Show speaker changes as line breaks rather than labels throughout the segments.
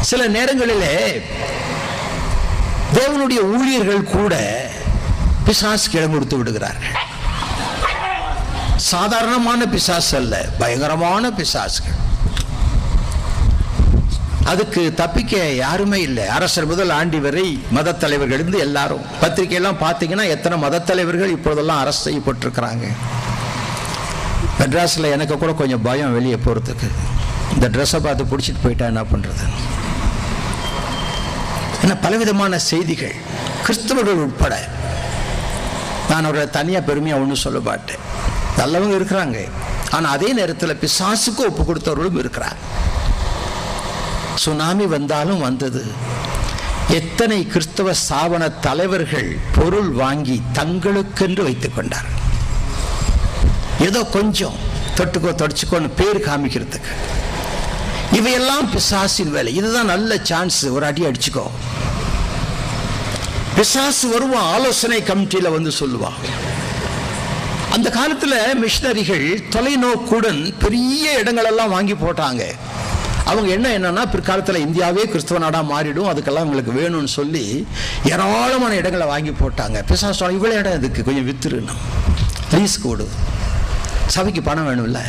சில நேரங்களிலே தேவனுடைய ஊழியர்கள் கூட பிசாசுக்கு இடம் கொடுத்து விடுகிறார்கள். சாதாரணமான பிசாசு அல்ல, பயங்கரமான பிசாசுகள். அதுக்கு தப்பிக்க யாருமே இல்லை. அரசர் முதல் ஆண்டி வரை மத தலைவர்கள் இருந்து எல்லாரும். பத்திரிகையெல்லாம் பார்த்தீங்கன்னா எத்தனை மத தலைவர்கள் இப்போதெல்லாம் அரசு செய்யப்பட்டிருக்கிறாங்க. மெட்ராஸில் எனக்கு கூட கொஞ்சம் பயம் வெளியே போகிறதுக்கு. இந்த ட்ரெஸ்ஸை பார்த்து பிடிச்சிட்டு போயிட்டா என்ன பண்ணுறது? ஏன்னா பலவிதமான செய்திகள், கிறிஸ்தவர்கள் உட்பட. நான் ஒரு தனியாக பெருமையாக ஒன்றும் சொல்ல மாட்டேன், நல்லவங்க இருக்கிறாங்க. ஆனால் அதே நேரத்தில் பிசாசுக்கு ஒப்பு கொடுத்தவர்களும் இருக்கிறார். சுனாமி வந்தாலும் வந்தது. எத்தனை கிறிஸ்தவ ஸ்தாபன தலைவர்கள் பொருள் வாங்கி தங்களுக்கென்று வைத்துக் கொண்டார். ஏதோ கொஞ்சம் தொட்டுக்கோ தொடச்சுக்கோன்னு பேர் காமிக்கிறதுக்கு. இவையெல்லாம் பிசாசின் வேலை. இதுதான் நல்ல சான்ஸ், ஒரு அடி அடிச்சுக்கோ. பிசாசு வருவான், ஆலோசனை கமிட்டியில வந்து சொல்லுவான். அந்த காலத்துல மிஷனரிகள் தொலைநோக்குடன் பெரிய இடங்களெல்லாம் வாங்கி போட்டாங்க. அவங்க என்னன்னா பிற்காலத்தில் இந்தியாவே கிறிஸ்தவ நாடா மாறிடும், அதுக்கெல்லாம் உங்களுக்கு வேணும்னு சொல்லி ஏராளமான இடங்களை வாங்கி போட்டாங்க. பிசாசு இவ்வளவு இடம் இதுக்கு கொஞ்சம் வித்துருன்னு லீஸ் கோடு, சபைக்கு பணம் வேணும்ல.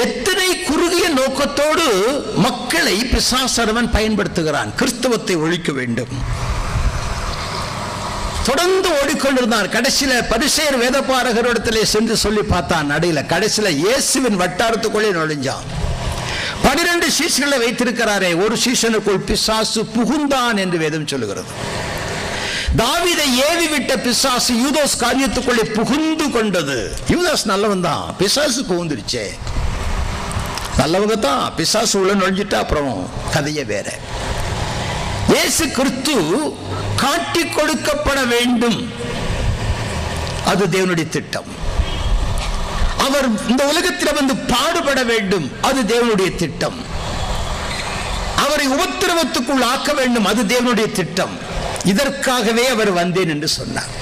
எத்தனை குறுகிய நோக்கத்தோடு மக்களை பிசாசரவன் பயன்படுத்துகிறான். கிறிஸ்தவத்தை ஒழிக்க வேண்டும். தொடர்ந்து ஓடிக்கொண்டிருந்தான். கடைசியில பரிசேயர் வேதபாரகரிடத்திலே சென்று சொல்லி பார்த்தான், நடையில கடைசியில இயேசுவின் வட்டாரத்துக்குள்ளே நுழைஞ்சான். 12 சீசர்களை வைத்திருக்கிறாரே, ஒரு சீசனுக்குள் பிசாசு புகுந்தான் என்று வேதம் சொல்லுகிறது. தாவீதை ஏவி விட்ட பிசாசு யூதாஸ் காரியத்துக்குள்ளே புகுந்து கொண்டது. யூதாஸ் நல்லவன் தான், பிசாசு புகுந்துருச்சே. நல்லவங்க தான், பிசாசு உள்ள நுழைஞ்சிட்டா அப்புறம் கதையே வேற. இயேசு கிறிஸ்து காட்டி கொடுக்கப்பட வேண்டும், அது தேவனுடைய திட்டம். அவர் இந்த உலகத்தில் வந்து பாடுபட வேண்டும், அது தேவனுடைய திட்டம். அவரை உபத்திரவத்துக்குள் ஆக்க வேண்டும், அது தேவனுடைய திட்டம். இதற்காகவே அவர் வந்தேன் என்று சொன்னார்.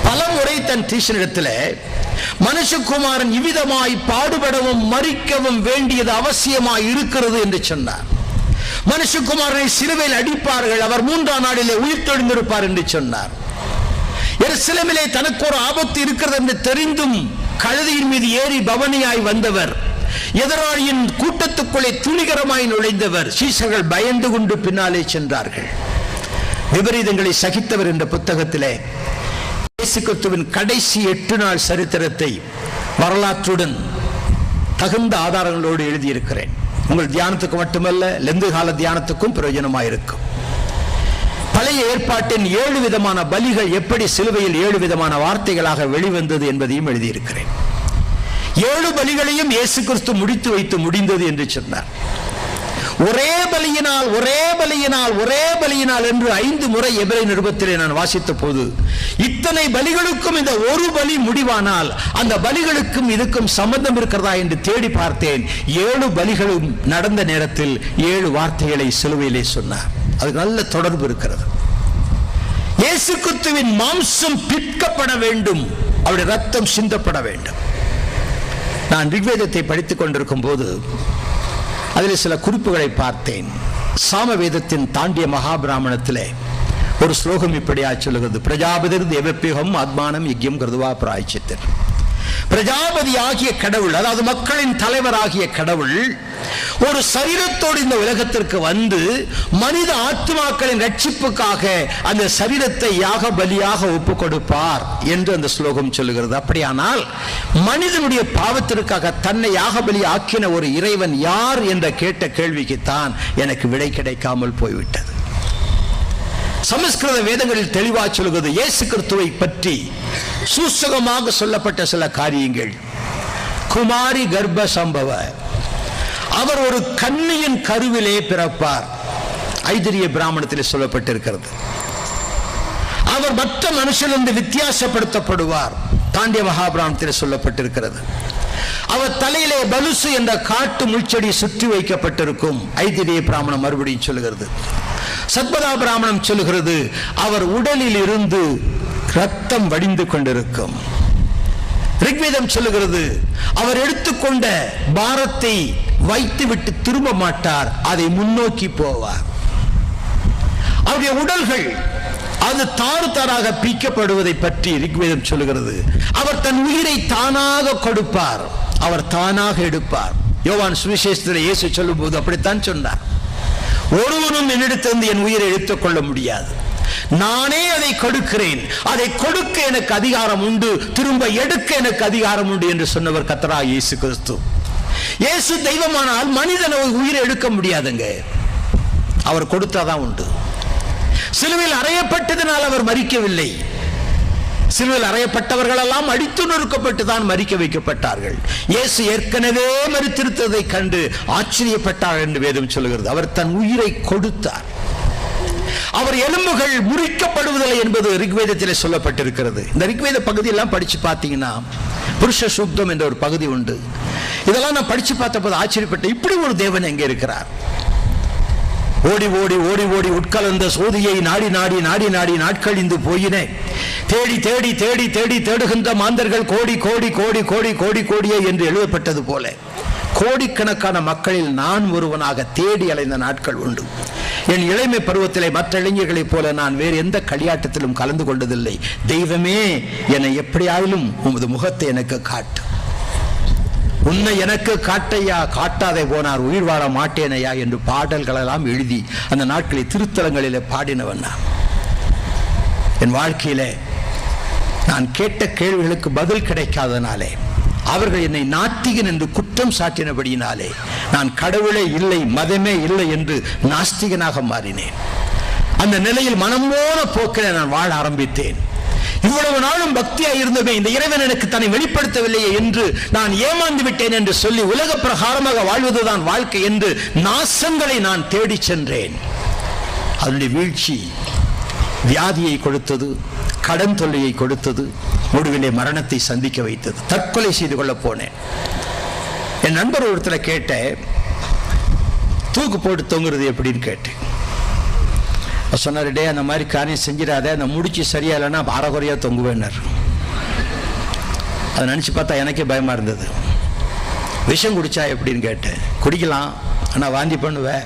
பல முறை தன் தீசனிடத்தில் மனுஷகுமாரன் இவ்விதமாய் பாடுபடவும் மரிக்கவும் வேண்டியது அவசியமாய் இருக்கிறது என்று சொன்னார். மனுஷகுமாரனை சிலுவையில் அடிப்பார்கள், அவர் 3ஆம் நாளிலே உயிர் தெழுந்திருப்பார் என்று சொன்னார். எருசலேமிலே தனக்கு ஒரு ஆபத்து இருக்கிறது என்று தெரிந்தும் கழுதையின் மீது ஏறி பவனியாய் வந்தவர், எதிராளியின் கூட்டத்துக்குள்ளே துணிகரமாய் நுழைந்தவர். சீசர்கள் பயந்து கொண்டு பின்னாலே சென்றார்கள். விபரீதங்களை சகித்தவர் என்ற புத்தகத்திலே இயேசு கிறிஸ்துவின் கடைசி 8 நாள் சரித்திரத்தை வரலாற்றுடன் தகுந்த ஆதாரங்களோடு எழுதியிருக்கிறேன். உங்கள் தியானத்துக்கு மட்டுமல்ல, லெந்து கால தியானத்துக்கும் பிரயோஜனமாயிருக்கும். பழைய ஏற்பாட்டின் 7 விதமான பலிகள் எப்படி சிலுவையில் 7 விதமான வார்த்தைகளாக வெளிவந்தது என்பதையும் எழுதியிருக்கிறேன். 7 பலிகளையும் இயேசு கிறிஸ்து முடித்து வைத்து முடிந்தது என்று சொன்னார். ஒரே பலியினால் ஒரே பலியினால் ஒரே பலியினால் என்று 5 முறை எபிரேய நிருபத்திலே நான் வாசித்த போது, இத்தனை பலிகளுக்கும் இந்த ஒரு பலி முடிவானால் அந்த பலிகளுக்கும் இதுக்கும் சம்பந்தம் இருக்கிறதா என்று தேடி பார்த்தேன். 7 பலிகளும் நடந்த நேரத்தில் 7 வார்த்தைகளை சிலுவையிலே சொன்னார். அதுக்கு நல்ல தொடர்பு இருக்கிறது. இயேசு கிறிஸ்துவின் மாம்சம் பிற்கப்பட வேண்டும், அவருடைய ரத்தம் சிந்தப்பட வேண்டும். நான் ரிக்வேதத்தை படித்துக் கொண்டிருக்கும் போது அதில் சில குறிப்புகளை பார்த்தேன். சாமவேதத்தின் தாண்டிய மகாபிராமணத்திலே ஒரு ஸ்லோகம் இப்படியா சொல்லுகிறது: பிரஜாபதிர் தேவப்பியோகம் ஆத்மானம் யஜ்யம் கிருதுவா பிராயச்சித்தர். பிரஜாபதி ஆகிய கடவுள், அதாவது மக்களின் தலைவர் ஆகிய கடவுள், ஒரு சரீரத்தோடு இந்த உலகத்திற்கு வந்து மனித ஆத்மாக்களின் ரட்சிப்புக்காக அந்த சரீரத்தை யாக பலியாக ஒப்பு கொடுப்பார் என்று அந்த ஸ்லோகம் சொல்லுகிறது. அப்படியானால் மனிதனுடைய பாவத்திற்காக தன்னை யாக பலி ஆக்கின ஒரு இறைவன் யார் என்ற கேட்ட கேள்விக்குத்தான் எனக்கு விடை கிடைக்காமல் போய்விட்டது. சமஸ்கிருத வேதங்களில் தெளிவாக சொல்கிறது. இயேசு கிறிஸ்துவை பற்றி சூசகமாக சொல்லப்பட்ட சில காரியங்கள். குமாரி கர்ப்ப சம்பவ, அவர் ஒரு கன்னியின் கருவிலே பிறப்பார், ஐதிரிய பிராமணத்தில் சொல்லப்பட்டிருக்கிறது. அவர் மற்ற மனுஷனிலிருந்து வித்தியாசப்படுத்தப்படுவார், தாண்டிய மகாபிராமணத்தில் சொல்லப்பட்டிருக்கிறது. அவர் தலையிலே பலுசு என்ற காட்டு முள்செடி சுற்றி வைக்கப்பட்டிருக்கும், ஐதிரிய பிராமணம் மறுபடியும் சொல்லுகிறது. சத்பதா பிராமணம் சொல்லுகிறது அவர் உடலில் இருந்து ரத்தம் வடிந்து கொண்டிருக்கும். ரிக்வேதம் சொல்லுகிறது, அவர் எடுத்துக்கொண்ட பாரத்தை வைத்து விட்டு திரும்ப மாட்டார், அதை முன்னோக்கி போவார். அவருடைய உடல்கள் அது தாறு தாராக பீக்கப்படுவதை பற்றி ரிக்வேதம் சொல்லுகிறது. அவர் தன் உயிரை தானாக கொடுப்பார், அவர் தானாக எடுப்பார். யோவான் சுவிசேஷத்தில் இயேசு சொல்லும் போது அப்படித்தான் சொன்னார், ஒருவனும் என்னிடத்திலிருந்து என் உயிரை எடுத்துக் கொள்ள முடியாது, நானே அதை கொடுக்கிறேன், அதை கொடுக்க எனக்கு அதிகாரம் உண்டு, திரும்ப எடுக்க எனக்கு அதிகாரம் உண்டு என்று சொன்னவர் கர்த்தராகிய இயேசு கிறிஸ்து. இயேசு தெய்வமானால் மனிதன் உயிரை எடுக்க முடியாதுங்க, அவர் கொடுத்தாதான் உண்டு. சிலுவையில் அறையப்பட்டதனால் அவர் மரிக்கவில்லை. சிலுவையில் அறையப்பட்டவர்கள் எல்லாம் அடித்து நொறுக்கப்பட்டு தான் மரிக்க வைக்கப்பட்டார்கள். இயேசு ஏற்கனவே மரித்திருத்ததை கண்டு ஆச்சரியப்பட்டார் என்று வேதம் சொல்கிறது. அவர் தன் உயிரை கொடுத்தார். அவர் எலும்புகள் முறிக்கப்படுவதில்லை என்பது ரிக்வேதத்தில் சொல்லப்பட்டிருக்கிறது. இந்த ரிக்வேத பகுதியெல்லாம் படிச்சு பார்த்தீங்கன்னா புருஷ சூக்தம் என்ற ஒரு பகுதி உண்டு. இதெல்லாம் நான் படிச்சு பார்த்தபோது ஆச்சரியப்பட்டேன், இப்படி ஒரு தேவன் எங்கே இருக்கிறார்? ஓடி ஓடி ஓடி ஓடி உட்கலந்த சோதியை நாடி நாடி நாடி நாடி நாட்கழிந்து போயினே, தேடி தேடி தேடி தேடி தேடுகின்ற மாந்தர்கள் கோடி கோடி கோடி கோடி கோடி கோடியே என்று எழுதப்பட்டது போல கோடிக்கணக்கான மக்களில் நான் ஒருவனாக தேடி அலைந்த நாட்கள் உண்டு. என் இளமை பருவத்திலே மற்ற இளைஞர்களைப் போல நான் வேறு எந்த களியாட்டத்திலும் கலந்து கொண்டதில்லை. தெய்வமே, என்னை எப்படியாயிலும் உமது முகத்தை எனக்கு காட்டு, உன்னை எனக்கு காட்டையா, காட்டாதே போனார் உயிர் வாழ மாட்டேனையா என்று பாடல்களெல்லாம் எழுதி அந்த நாட்களில் திருத்தலங்களிலே பாடினவன் நான். என் வாழ்க்கையிலே நான் கேட்ட கேள்விகளுக்கு பதில் கிடைக்காதனாலே, அவர்கள் என்னை நாத்திகன் என்று குற்றம் சாட்டினபடியினாலே நான் கடவுளே இல்லை, மதமே இல்லை என்று நாஸ்திகனாக மாறினேன். அந்த நிலையில் மனம் போன போக்கில் நான் வாழ ஆரம்பித்தேன். இவ்வளவு நாளும் பக்தியாய் இருந்தவே இந்த இறைவன் எனக்கு தன்னை வெளிப்படுத்தவில்லையே என்று நான் ஏமாந்து விட்டேன் என்று சொல்லி உலக பிரகாரமாக வாழ்வதுதான் வாழ்க்கை என்று நாசங்களை நான் தேடி சென்றேன். அதனுடைய வீழ்ச்சி வியாதியை கொடுத்தது, கடன் தொல்லையை கொடுத்தது, முடிவிலே மரணத்தை சந்திக்க வைத்தது. தற்கொலை செய்து கொள்ள போனேன். என் நண்பர் ஒருத்தர் கேட்ட, தூக்கு போட்டு தொங்குறது எப்படின்னு கேட்டேன். சொன்னார், டே அந்த மாதிரி காரியம் செஞ்சிடாத, அந்த முடிச்சு சரியா இல்லைன்னா அறகுறையாக தொங்குவேன்னார். அதை நினச்சி பார்த்தா எனக்கே பயமாக இருந்தது. விஷம் குடிச்சா எப்படின்னு கேட்டேன். குடிக்கலாம், ஆனால் வாந்தி பண்ணுவேன்,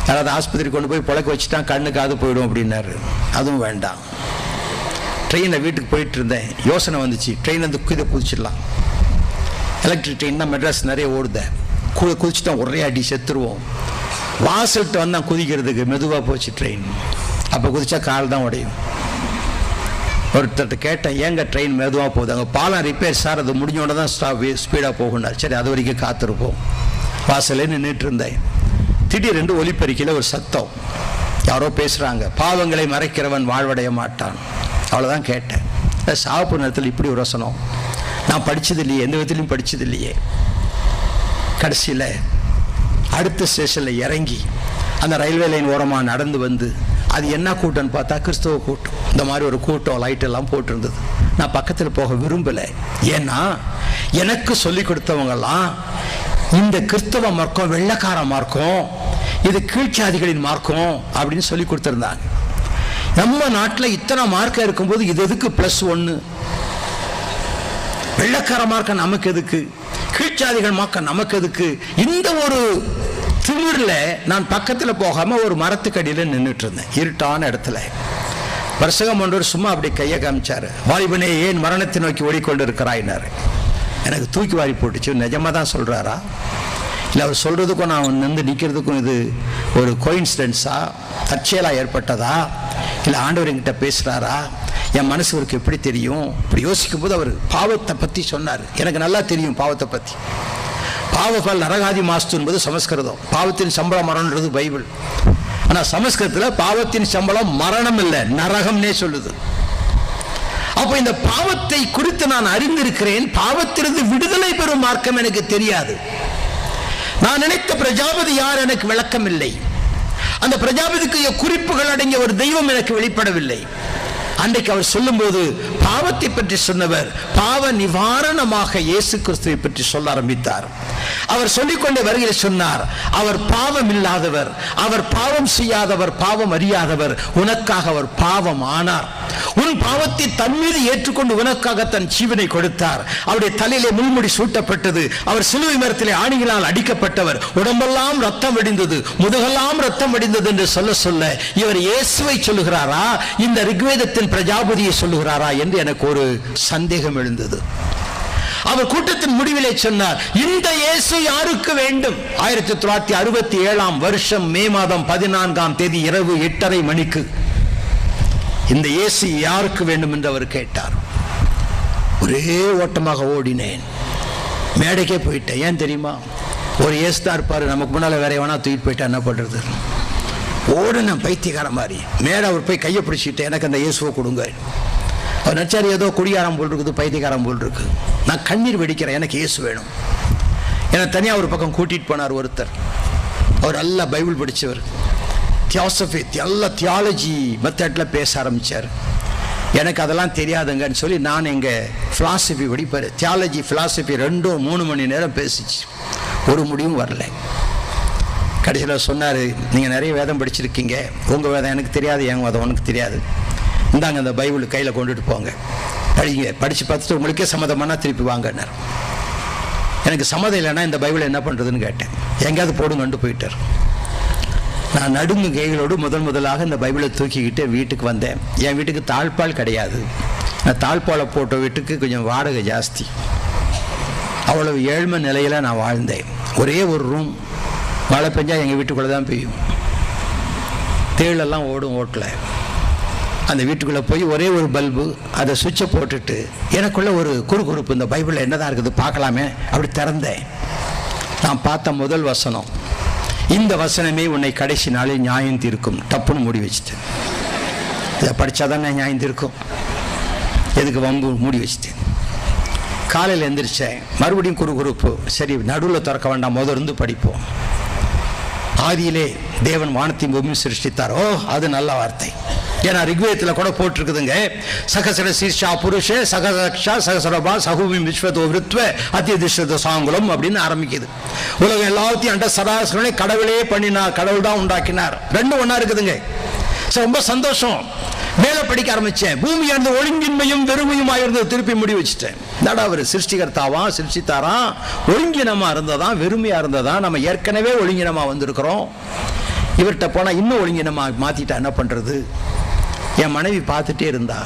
யாராவது ஆஸ்பத்திரி கொண்டு போய் புழக்க வச்சுட்டா கண்ணு காது போயிடும் அப்படின்னாரு. அதுவும் வேண்டாம். ட்ரெயினில் வீட்டுக்கு போயிட்டு இருந்தேன், யோசனை வந்துச்சு, ட்ரெயின் வந்து இதை குதிச்சிடலாம். எலக்ட்ரிக் ட்ரெயின் தான் மெட்ராஸ் நிறைய ஓடுத, குதிச்சுட்டோம் ஒரே அடி செத்துருவோம். வாசல்கிட்ட வந்தான் குதிக்கிறதுக்கு, மெதுவாக போச்சு ட்ரெயின். அப்போ குதிச்சா கால் தான் உடையும். ஒருத்தர்கிட்ட கேட்டேன், ஏங்க ட்ரெயின் மெதுவாக போகுது? அங்கே பாலம் ரிப்பேர் சார், அது முடிஞ்சோட தான் ஸ்பீடாக போகுனார். சரி, அது வரைக்கும் காத்திருப்போம். வாசலே நின்றுட்டு இருந்தேன். திடீரென்று ஒலிப்பெருக்கில் ஒரு சத்தம், யாரோ பேசுகிறாங்க, பாவங்களை மறைக்கிறவன் வாழ்வடைய மாட்டான். அவ்வளோதான் கேட்டேன். சாப்பிட்ற நேரத்தில் இப்படி ஒரு வசனம் நான் படித்தது இல்லையே, எந்த விதத்துலையும் படித்தது இல்லையே. கடைசியில் அடுத்த ஸ்டேஷனில் இறங்கி அந்த ரயில்வே லைன் ஓரமாக நடந்து வந்து, அது என்ன கூட்டம்னு பார்த்தா கிறிஸ்தவ கூட்டம். இந்த மாதிரி ஒரு கூட்டம் லைட்டெல்லாம் போட்டிருந்தது. நான் பக்கத்தில் போக விரும்பலை. ஏன்னா எனக்கு சொல்லி கொடுத்தவங்கெல்லாம் இந்த கிறிஸ்தவ மார்க்கம் வெள்ளைக்கார மார்க்கம், இது கீழ்ச்சாதிகளின் மார்க்கம் அப்படின்னு சொல்லி கொடுத்துருந்தாங்க. நம்ம நாட்டில் இத்தனை மார்க்கம் இருக்கும்போது இது எதுக்கு +1? வெள்ளைக்கார மார்க்கம் நமக்கு எதுக்கு, கீழ்ச்சாதிகள் மார்க்கம் நமக்கு எதுக்கு? இந்த ஒரு திமிரில் நான் பக்கத்தில் போகாமல் ஒரு மரத்துக்கடியில் நின்றுட்டு இருந்தேன், இருட்டான இடத்துல. வருஷகம் ஒன்றவர் சும்மா அப்படி கையை காமிச்சார். வாலிபனே, ஏன் மரணத்தை நோக்கி ஓடிக்கொண்டு இருக்கிறாயினார். எனக்கு தூக்கி வாரி போட்டுச்சு. நிஜமாக தான் சொல்கிறாரா, இல்லை அவர் சொல்கிறதுக்கும் நான் வந்து நிற்கிறதுக்கும் இது ஒரு கோயின்சிடென்ஸா, தற்செயலாக ஏற்பட்டதா, இல்லை ஆண்டவர் என்கிட்ட பேசுகிறாரா, என் மனசு அவருக்கு எப்படி தெரியும்? இப்படி யோசிக்கும் போது அவர் பாவத்தை பற்றி சொன்னார். எனக்கு நல்லா தெரியும் பாவத்தை பற்றி. பாவபால் நரகாதி மாஸ்து என்பது சமஸ்கிருதம், பாவத்தின் சம்பளம் மரணம்ன்றது பைபிள். ஆனால் சமஸ்கிருதத்தில் பாவத்தின் சம்பளம் மரணம் இல்லை, நரகம்னே சொல்லுது. அப்போ இந்த பாவத்தை குறித்து நான் அறிந்திருக்கிறேன். பாவத்திலிருந்து விடுதலை பெறும் மார்க்கம் எனக்கு தெரியாது. நான் நினைத்த பிரஜாபதி யார் எனக்கு விளக்கம் இல்லை. அந்த பிரஜாபதிக்கு குறிப்புகள் அடங்கிய ஒரு தெய்வம் எனக்கு வெளிப்படவில்லை. அன்றைக்கு அவர் சொல்லும்போது பாவத்தை பற்றி சொன்னவர் பாவ நிவாரணமாக இயேசு கிறிஸ்துவை பற்றி சொல்ல ஆரம்பித்தார். அவர் சொல்லிக்கொண்டே வருகையில் சொன்னார், அவர் பாவம் இல்லாதவர், அவர் பாவம் செய்யாதவர், பாவம் அறியாதவர், உனக்காக அவர் பாவம் ஆனார், உன் பாவத்தை தன் மீது ஏற்றுக்கொண்டு உனக்காக தன் ஜீவனை கொடுத்தார். அவருடைய தலையிலே முள்முடி சூட்டப்பட்டது. அவர் சிலுவை மரத்திலே ஆணிகளால் அடிக்கப்பட்டவர். உடம்பெல்லாம் ரத்தம் வடிந்தது, முதுகெல்லாம் ரத்தம் வடிந்தது என்று சொல்ல சொல்ல இவர் இயேசுவை சொல்லுகிறாரா, இந்த ரிக்வேதத்தின் பிரஜாபதியை சொல்லுகிறாரா என்று எனக்கு ஒரு சந்தேகம் எழுந்தது. அவர் கூட்டத்தின் முடிவிலே சொன்னார், இந்த இயேசு யாருக்கு வேண்டும்? 1967 வருஷம் மே மாதம் 14ஆம் தேதி இரவு 8:30 மணிக்கு இந்த இயேசு யாருக்கு வேண்டும் என்று அவர் கேட்டார். ஒரே ஓட்டமாக ஓடினேன், மேடைக்கே போயிட்டேன். ஏன் தெரியுமா? ஒரு இயேசு தான் இருப்பாரு, நமக்கு முன்னால வேற எவனா தூக்கிட்டு போயிட்டா என்ன பண்றது? ஓடுன பைத்தியக்கார மாதிரி மேடை அவர் போய் கையை பிடிச்சிட்டு எனக்கு அந்த இயேசுவை கொடுங்க. அவர் நினைச்சாரு ஏதோ குடியாரம் போல் இருக்குது, பைத்தியக்காரம் போல் இருக்கு. நான் கண்ணீர் வெடிக்கிறேன், எனக்கு இயேசு வேணும். என்னை தனியாக ஒரு பக்கம் கூட்டிட்டு போனார் ஒருத்தர். அவர் நல்லா பைபிள் படித்தவர், தியோசபி எல்லா தியாலஜி மெத்தடில் பேச ஆரம்பித்தார். எனக்கு அதெல்லாம் தெரியாதுங்கன்னு சொல்லி நான் எங்கள் ஃபிலாசபி படிப்பார். தியாலஜி ஃபிலாசபி 2-3 மணி நேரம் பேசிச்சு, ஒரு முடிவும் வரல. கடைசியில் சொன்னார், நீங்கள் நிறைய வேதம் படிச்சிருக்கீங்க, உங்கள் வேதம் எனக்கு தெரியாது, என் வேதம் உனக்கு தெரியாது, இந்தாங்க அந்த பைபிள் கையில் கொண்டுட்டு போங்க, படிங்க, படித்து பார்த்துட்டு உங்களுக்கே சம்மதமானா திருப்பி வாங்கினார். எனக்கு சம்மதம் இல்லைன்னா இந்த பைபிளை என்ன பண்ணுறதுன்னு கேட்டேன். எங்கேயாவது போடுங்கன்ட்டு போயிட்டார். நான் நடுங்கு கைகளோடு முதலாக இந்த பைபிளை தூக்கிக்கிட்டு வீட்டுக்கு வந்தேன். என் வீட்டுக்கு தாழ்பால் கிடையாது. நான் தாழ்பாலை போட்ட வீட்டுக்கு கொஞ்சம் வாடகை ஜாஸ்தி. அவ்வளவு ஏழ்மை நிலையில் நான் வாழ்ந்தேன். ஒரே ஒரு ரூம், மழை பெஞ்சால் எங்கள் வீட்டுக்குள்ளே தான் பெய்யும், தேளெல்லாம் ஓடும் ஓட்டில். அந்த வீட்டுக்குள்ளே போய் ஒரே ஒரு பல்பு, அதை சுவிட்சை போட்டுட்டு எனக்குள்ள ஒரு குறுகுறுப்பு, இந்த பைபிளில் என்னதான் இருக்குது பார்க்கலாமே அப்படி திறந்தேன். நான் பார்த்த முதல் வசனம், இந்த வசனமே உன்னை கடைசி நாளில் நியாயம் தீர்க்கும். டப்புன்னு மூடி வச்சுட்டேன். இதை படித்தாதானே நியாயம் தீர்க்கும், எதுக்கு வம்பு, மூடி வச்சுட்டேன். காலையில் எழுந்திரிச்சேன், மறுபடியும் குறுகுறுப்பு. சரி, நடுவில் திறக்க வேண்டாம், இருந்து படிப்போம். ஆதியிலே தேவன் வானத்தையும் பூமியும் சிருஷ்டித்தார். ஓ, அது நல்ல வார்த்தை. ஏன்னா ரிக்வேதத்தில் கூட போட்டிருக்குதுங்க, சகசர சீர்ஷா புருஷ சகசா சகசரபா சகுபி விஸ்வதோ விருத்வ அத்தியதிஷ்ட சாங்குலம் அப்படின்னு ஆரம்பிக்குது. உலகம் எல்லாத்தையும் அண்ட சராசரனை கடவுளே பண்ணினார், கடவுள் தான் உண்டாக்கினார். ரெண்டும் ஒன்னா இருக்குதுங்க. ரொம்ப சந்தோஷம். மேல படிக்க ஆரம்பிச்சேன். பூமியானது ஒழுங்கின்மையும் வெறுமையுமா இருந்தது. திருப்பி முடி வச்சுட்டேன். என்னடா அவர் சிருஷ்டிகர்த்தாவா, சிருஷ்டித்தாரா, ஒழுங்கினமா இருந்ததா வெறுமையா இருந்ததா? நம்ம ஏற்கனவே ஒழுங்கினமா வந்திருக்கிறோம். இவர்கிட்ட போனா இன்னும் ஒழுங்கினமா மாத்திட்டா என்ன பண்றது? என் மனைவி பார்த்துட்டே இருந்தா.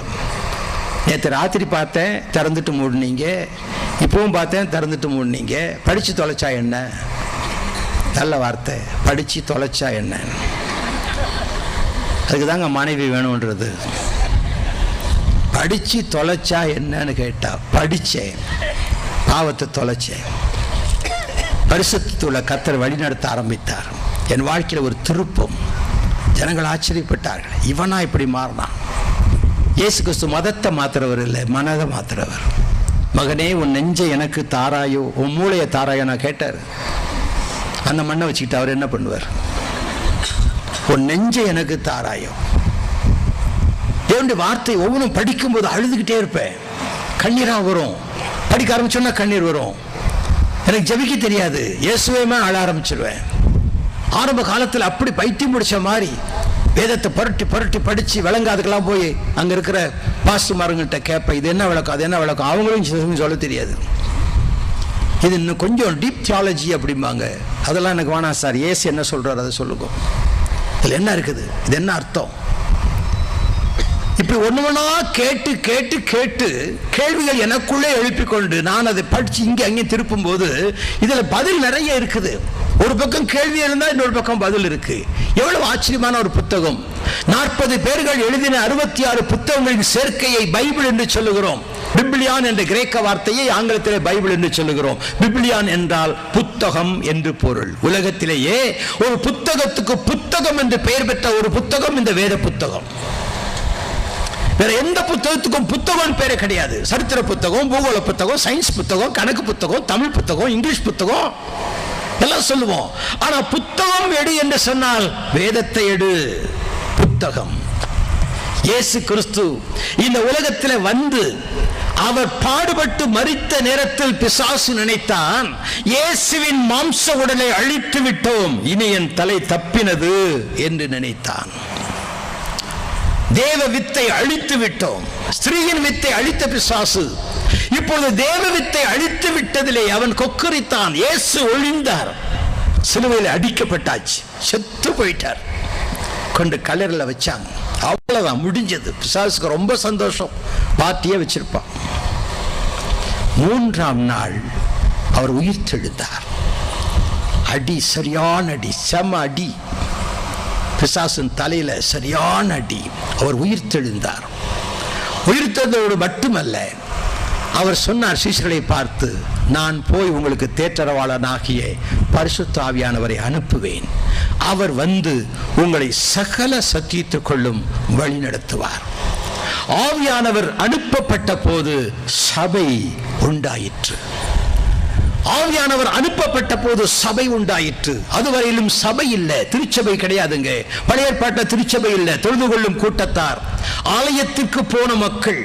நேற்று ராத்திரி பார்த்தேன், திறந்துட்டு மூடினீங்க, இப்பவும் பார்த்தேன், திறந்துட்டு மூடினீங்க. படிச்சு தொலைச்சா என்ன? நல்ல வார்த்தை, படிச்சு தொலைச்சா என்ன? அதுக்கு தாங்க மனைவி வேணும்ன்றது. படிச்சு தொலைச்சா என்னன்னு கேட்டா, படிச்சேன், பாவத்தை தொலைச்சேன். பரிசுத்தத்துள்ள கர்த்தர் வழிநடத்த ஆரம்பித்தார். என் வாழ்க்கையில் ஒரு திருப்பம். ஜனங்கள் ஆச்சரியப்பட்டார்கள், இவனா இப்படி மாறினான். இயேசு கிறிஸ்து மதத்தை மாத்துறவர் இல்லை, மனதை மாத்துறவர். மகனே, உன் நெஞ்சை எனக்கு தாராயோ, உன் மூளையை தாராயோ நான் கேட்டார். அந்த மண்ணை வச்சுக்கிட்டு அவர் என்ன பண்ணுவார்? உன் நெஞ்சை எனக்கு தாராயோ. தேவனுடைய வார்த்தை ஒவ்வொன்றும் படிக்கும்போது அழுதுகிட்டே இருப்பேன். கண்ணீரா வரும். படிக்க ஆரம்பிச்சோன்னா கண்ணீர் வரும். எனக்கு ஜெபிக்க தெரியாது, இயேசுவையுமே அழ ஆரம்பிச்சிருவேன். ஆரம்ப காலத்தில் அப்படி பைத்தியம் முடிச்ச மாதிரி வேதத்தை புரட்டி புரட்டி படிச்சு விளங்காதுக்கெல்லாம் போய் அங்க இருக்கிற பாஸ்டர்மாருங்கிட்ட கேட்பேன், இது என்ன விளக்கம், அது என்ன விளக்கம். அவங்களும் சொல்ல தெரியாது. இது இன்னும் கொஞ்சம் டீப் தியாலஜி அப்படிம்பாங்க. அதெல்லாம் எனக்கு வேணாம் சார், ஏசு என்ன சொல்றாரு அதை சொல்லுங்க, இதில் என்ன இருக்குது, இது என்ன அர்த்தம். இப்படி ஒன்று ஒன்றா கேட்டு கேட்டு கேட்டு கேள்விகள் எனக்குள்ளே எழுப்பிக்கொண்டு நான் அதை படிச்சு இங்கே அங்கே திருப்பும் போது இதுல பதில் நிறைய இருக்குது. ஒரு பக்கம் கேள்வி இருந்தா இன்னொரு பக்கம் பதில் இருக்கு. எவ்வளவு ஆச்சரியமான ஒரு புத்தகம். 40 பேர்கள் எழுதின 66 புத்தகங்களின் சேர்க்கையை பைபிள் என்று சொல்லுகிறோம். பிப்ளியான் என்ற கிரேக்க வார்த்தையை ஆங்கிலத்திலே பைபிள் என்று சொல்லுகிறோம். பிப்ளியான் என்றால் புத்தகம் என்று பொருள். உலகத்திலேயே ஒரு புத்தகத்துக்கு புத்தகம் என்று பெயர் பெற்ற ஒரு புத்தகம் இந்த வேத புத்தகம். வேற எந்த புத்தகத்துக்கும் புத்தகம் பேரே கிடையாது. சரித்திர புத்தகம், பூகோள புத்தகம், சயின்ஸ் புத்தகம், கணக்கு புத்தகம், தமிழ் புத்தகம், இங்கிலீஷ் புத்தகம் எல்லாம் சொல்லுவோம். ஆனா புத்தகம் எடு என்று சொன்னால் வேதத்தை எடு. புத்தகம். இயேசு கிறிஸ்து இந்த உலகத்தில் வந்து அவர் பாடுபட்டு மரித்த நேரத்தில் பிசாசு நினைத்தான், இயேசுவின் மாம்ச உடலை அழித்து விட்டோம், இனி என் தலை தப்பினது என்று நினைத்தான். தேவ வித்தை அழித்து விட்டோம். ஸ்திரீயின் வித்தை அழித்த பிசாசு இப்பொழுது தேவ வித்தை அழித்து விட்டதிலே அவன் கொக்கரித்தான். இயேசு ஒழிந்தார், சிலுவையில் அடிக்கப்பட்டாச்சு, செத்து போயிட்டார். கொண்டு கல்லறையில் வச்சாங்க. அவ்வளவுதான், முடிஞ்சது. பிசாசுக்கு ரொம்ப சந்தோஷம், பார்ட்டியே வச்சிருப்பான். 3ஆம் நாள் அவர் உயிர் தெழுந்தார். அடி, சரியான அடி, செம அடி, பிசாசின் தலையில சரியான அடி. அவர் உயிர் தெழுந்தார். உயிர் தெழுந்ததோடு மட்டுமல்ல, அவர் சொன்னார் சீஷர்களை பார்த்து, நான் போய் உங்களுக்கு தேற்றரவாளனாகிய பரிசுத்த ஆவியானவரை அனுப்புவேன். அவர் வந்து உங்களை சகல சத்தியத்துக்குள்ளும் வழி நடத்துவார். ஆவியானவர் அனுப்பப்பட்ட போது சபை உண்டாயிற்று. ஆவியானவர் அனுப்பப்பட்ட போது சபை உண்டாயிற்று. அதுவரையிலும் சபை இல்லை, திருச்சபை கிடையாதுங்க. பழைய ஏற்பாட்டில் திருச்சபை இல்லை, தொழுது கொள்ளும் கூட்டத்தார், ஆலயத்திற்கு போன மக்கள்,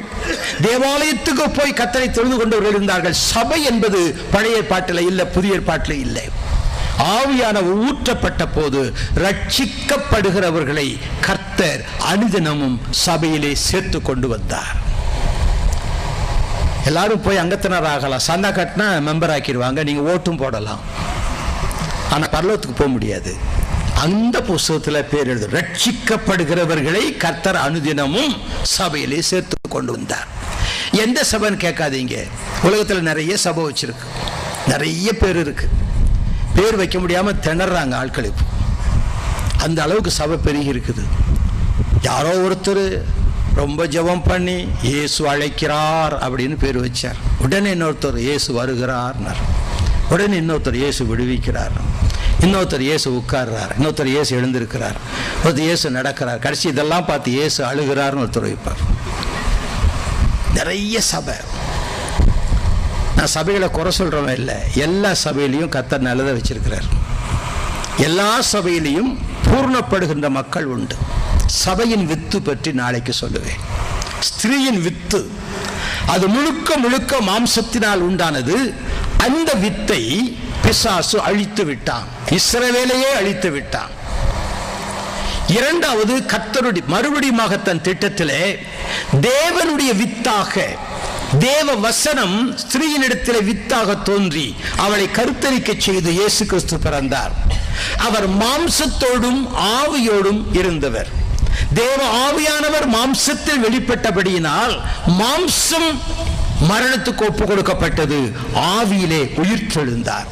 தேவாலயத்துக்கு போய் கர்த்தரை தொழுது கொண்டவர்கள் இருந்தார்கள். சபை என்பது பழைய ஏற்பாட்டில் இல்லை, புதிய ஏற்பாட்டில் இல்லை. ஆவியானவர் ஊற்றப்பட்ட போது ரட்சிக்கப்படுகிறவர்களை கர்த்தர் அனுதினமும் சபையிலே சேர்த்து கொண்டு வந்தார். எல்லாரும் போய் அங்கத்தினர் ஆகலாம், சந்தா கட்டினா மெம்பர் ஆக்கிடுவாங்க, நீங்க ஓட்டும் போடலாம், ஆனா பரலோகத்துக்கு போக முடியாது. அந்த புஸ்தகத்தில் பேர் எழுது, ரட்சிக்கப்படுகிறவர்களை கர்த்தர் அனுதினமும் சபையிலே சேர்த்து கொண்டு வந்தார். எந்த சபைன்னு கேட்காதீங்க, உலகத்தில் நிறைய சபை வச்சிருக்கு, நிறைய பேர் இருக்கு, பேர் வைக்க முடியாம திணறாங்க ஆட்களுக்கு. அந்த அளவுக்கு சபை பெருகி இருக்குது. யாரோ ஒருத்தர் ரொம்ப ஜெபம் பண்ணி இயேசு அழைக்கிறார் அப்படின்னு பேர் வச்சார். உடனே இன்னொருத்தர் இயேசு வருகிறார்னார். உடனே இன்னொருத்தர் இயேசு விடுவிக்கிறார். இன்னொருத்தர் இயேசு உட்கார்றார். இன்னொருத்தர் இயேசு எழுந்திருக்கிறார். ஒருத்தர் இயேசு நடக்கிறார். கடைசி இதெல்லாம் பார்த்து இயேசு அழுகிறார்னு ஒருத்தர் வைப்பார். நிறைய சபை. நான் சபைகளை குறை சொல்றவன் இல்லை, எல்லா சபையிலையும் கர்த்தர் நல்லதை வச்சிருக்கிறார். எல்லா சபையிலையும் பூர்ணப்படுகின்ற மக்கள் உண்டு. சபையின் வித்து பற்றி நாளைக்கு சொல்லுவேன். ஸ்திரீயின் வித்து அது முழுக்க முழுக்க மாம்சத்தினால் உண்டானது. அந்த வித்தை பிசாசு அழித்து விட்டான், இஸ்ரவேலையே அழித்து விட்டான். இரண்டாவது, கர்த்தருடைய மறுபடியுமாக தன் திட்டத்திலே தேவனுடைய வித்தாக, தேவ வசனம் ஸ்திரீயினிடத்தில் வித்தாக தோன்றி அவளை கருத்தரிக்க செய்து இயேசு கிறிஸ்து பிறந்தார். அவர் மாம்சத்தோடும் ஆவியோடும் இருந்தவர். தேவ ஆவியானவர் மாம்சத்தில் வெளிப்பட்டபடியினால் மாம்சம் மரணத்துக்கு ஒப்பு கொடுக்கப்பட்டது, ஆவியிலே உயிர் தெழுந்தார்.